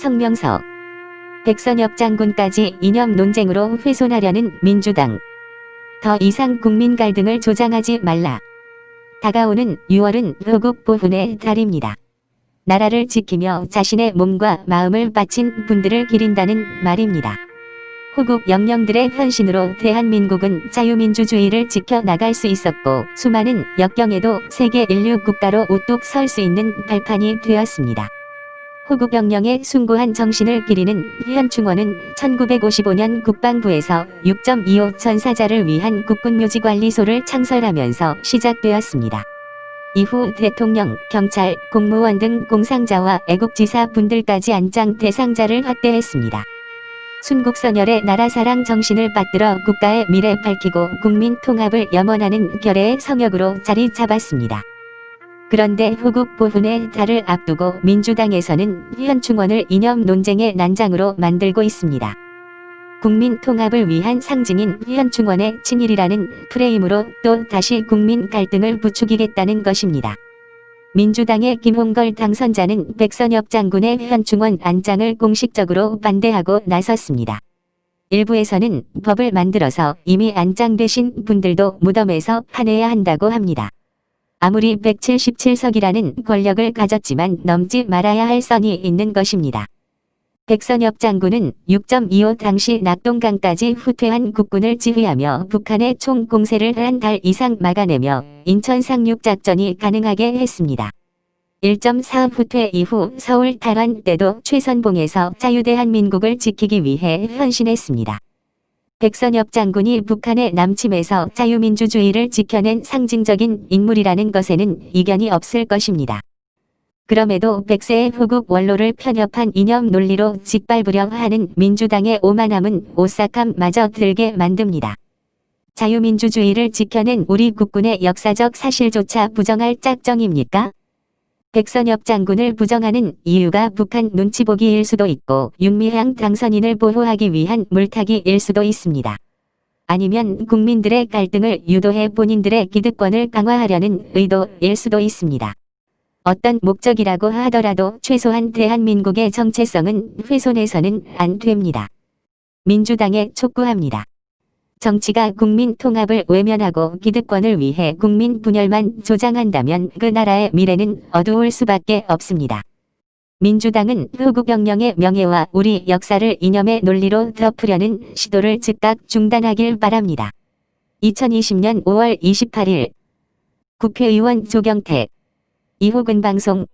성명서. 백선엽 장군까지 이념 논쟁으로 훼손하려는 민주당. 더 이상 국민 갈등을 조장하지 말라. 다가오는 6월은 호국 보훈의 달입니다. 나라를 지키며 자신의 몸과 마음을 바친 분들을 기린다는 말입니다. 호국 영령들의 헌신으로 대한민국은 자유민주주의를 지켜나갈 수 있었고 수많은 역경에도 세계 인류 국가로 우뚝 설 수 있는 발판이 되었습니다. 호국 영령의 숭고한 정신을 기리는 현충원은 1955년 국방부에서 6.25 전사자를 위한 국군묘지관리소를 창설하면서 시작되었습니다. 이후 대통령, 경찰, 공무원 등 공상자와 애국지사 분들까지 안장 대상자를 확대했습니다. 순국선열의 나라사랑 정신을 받들어 국가의 미래 밝히고 국민 통합을 염원하는 결의의 성역으로 자리 잡았습니다. 그런데 호국 보훈의 달을 앞두고 민주당에서는 현충원을 이념 논쟁의 난장으로 만들고 있습니다. 국민 통합을 위한 상징인 현충원의 친일이라는 프레임으로 또 다시 국민 갈등을 부추기겠다는 것입니다. 민주당의 김홍걸 당선자는 백선엽 장군의 현충원 안장을 공식적으로 반대하고 나섰습니다. 일부에서는 법을 만들어서 이미 안장되신 분들도 무덤에서 파내야 한다고 합니다. 아무리 177석이라는 권력을 가졌지만 넘지 말아야 할 선이 있는 것입니다. 백선엽 장군은 6.25 당시 낙동강까지 후퇴한 국군을 지휘하며 북한의 총 공세를 한 달 이상 막아내며 인천 상륙작전이 가능하게 했습니다. 1.4 후퇴 이후 서울 탈환 때도 최선봉에서 자유대한민국을 지키기 위해 헌신했습니다. 백선엽 장군이 북한의 남침에서 자유민주주의를 지켜낸 상징적인 인물이라는 것에는 이견이 없을 것입니다. 그럼에도 백세의 호국 원로를 편협한 이념 논리로 짓밟으려 하는 민주당의 오만함은 오싹함마저 들게 만듭니다. 자유민주주의를 지켜낸 우리 국군의 역사적 사실조차 부정할 짝정입니까? 백선엽 장군을 부정하는 이유가 북한 눈치보기일 수도 있고 윤미향 당선인을 보호하기 위한 물타기일 수도 있습니다. 아니면 국민들의 갈등을 유도해 본인들의 기득권을 강화하려는 의도일 수도 있습니다. 어떤 목적이라고 하더라도 최소한 대한민국의 정체성은 훼손해서는 안 됩니다. 민주당에 촉구합니다. 정치가 국민 통합을 외면하고 기득권을 위해 국민 분열만 조장한다면 그 나라의 미래는 어두울 수밖에 없습니다. 민주당은 호국 영령의 명예와 우리 역사를 이념의 논리로 덮으려는 시도를 즉각 중단하길 바랍니다. 2020년 5월 28일 국회의원 조경태 이호근 방송